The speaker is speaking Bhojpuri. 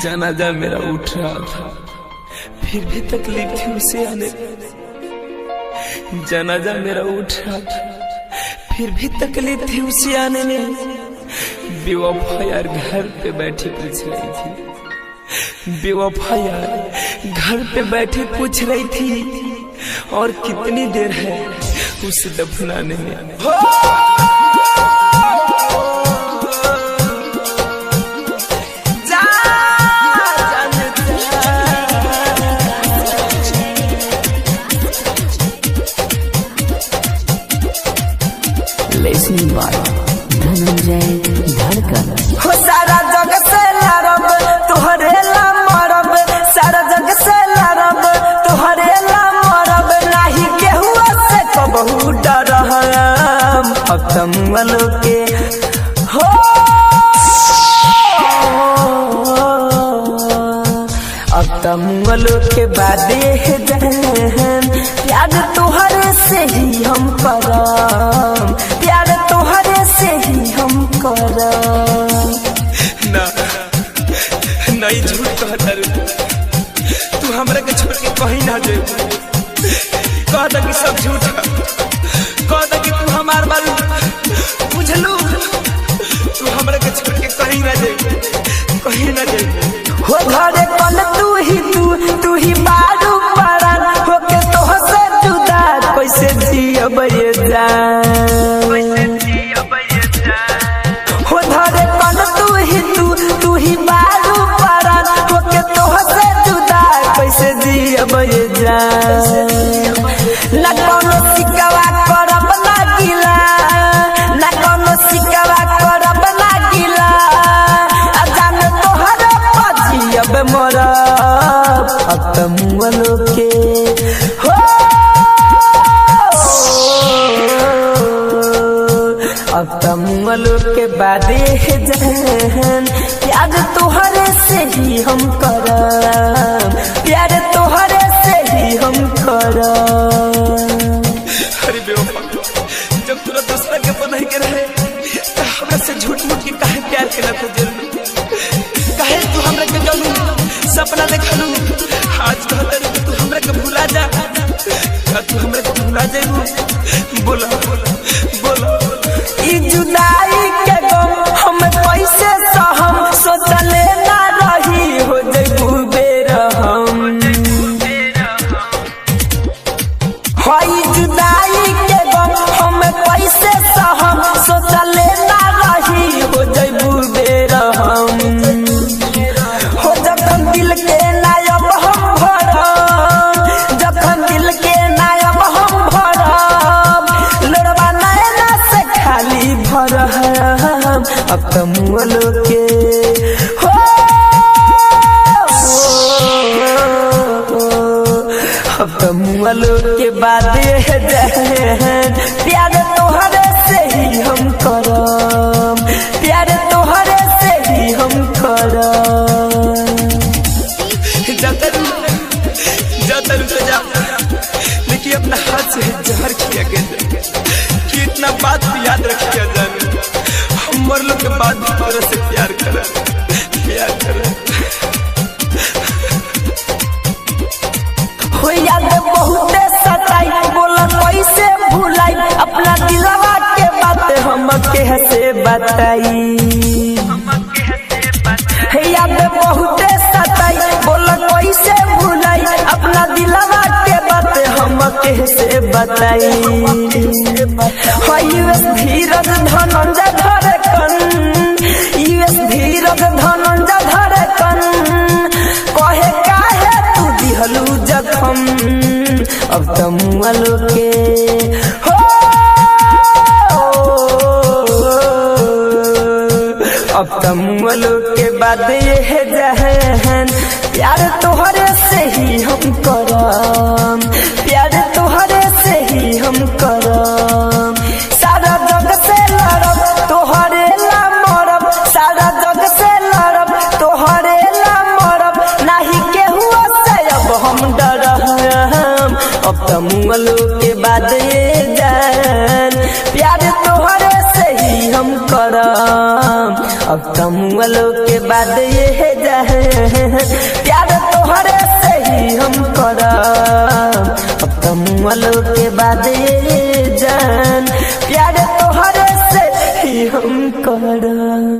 जनाजा मेरा उठ रहा था, फिर भी तकलीफ थी उसे आने में। जनाजा मेरा उठ रहा था, फिर भी तकलीफ थी उसे आने में। बेवफा यार घर पे बैठी पूछ रही थी, बेवफा यार घर पे बैठी पूछ रही थी और कितनी देर है उसे दफनाने में। धनंजय धड़कन हो सारा जग से लड़ब तोहरे ला मरब, सारा जग से लड़ब तोहरे ला मरब, नाही केहू से कबहू डरहम। अब तमुअलो के हो अब तमुअलो के बादे जहन प्यार तोहरे से ही हम करम, प्यार तोहरे से ही हम करम। ना नहीं झूठ कहता रे, तू हमरा के छोड़ के कहीं ना जाए। कहता कि सब झूठ, कहता कि तू हमार बारू बुझलू, तू हमरा के छोड़ के कहीं ना जाए, कहीं ना जाए। हो घरे कल तू ही बारू पड़ल, हो के तोह से जुदा कैसे जियब ये जान। हो घरे कल तू ही बारू पड़ल, हो के तोह से जुदा कैसे जियब ये जान। ना कोनो सिकवा करब ना गिला, ना कोनो सिकवा करब ना गिला, अजान तोहरे पजियब मरब। अब तमुअलो के हो अब तमुअलो के बादे जहन प्यार तोहरे से ही हम करब, प्यार तोहरे से ही हम करब। अरे बेवफा, जब तोरा दूसरा के पता ही के रहे तो हमरा से झूठ मूठ के काहे प्यार के लत जरूर, काहे तू हमरा के जानू सपना देखलू। आज कहता रे तू हमरा के भुला जा, तू हमरा के भुला जाइबू। बोला बोला बोला ई जुदाई के गम हम कैसे सहम, सोचले ना रही हो जइबू बेरहम। हई जुदाई के गम हम कैसे सहम, सोचले ना रही हो जइबू बेरहम। हो जखन दिल के नायब हम भरम, जखन दिल के नायब हम भरम, लोरवा नैना से खाली भरम। अब तमुअलो के हो अब तमुअलो के बादे जहन प्यार तोहरे से ही हम करम, प्यार तोहरे से ही हम करम। जाता रुक जा, लेकिन अपना हाथ से जहर किया गया कि इतना बात याद रखिया जाने। हम मरलो के बाद भी तोरा से प्यार करा, प्यार करा। हो याद बहुते सताई, बोला कैसे भुलाई, अपना दिलवा के बात हम कैसे बताई। याद बहुते सताई, बोला कैसे भुलाई, अपना दिलवा के बात हम कैसे बताई। यूएस धीरज धनंजय धड़कन, यूएस धीरज धनंजय धड़कन, कहे काहे तू दिहलू जखम। अब तमुअलो के हो अब तमुअलो के बादे जहन प्यार तोहरे से ही हम करम, प्यार तोहरे से ही हम करम। सारा जग से लड़ब तोहरे ला मरब, सारा जग से लड़ब तोहरे ला मरब, नाही केहू से अब हम डरहम। अब तमुअलो के बादे जान प्यार तोहरे से ही हम करम। अब तमुअलो के बाद ये जहान प्यार तोहरे से ही हम करब। अब तमुअलो के बाद ये जान प्यार तोहरे से ही हम करब।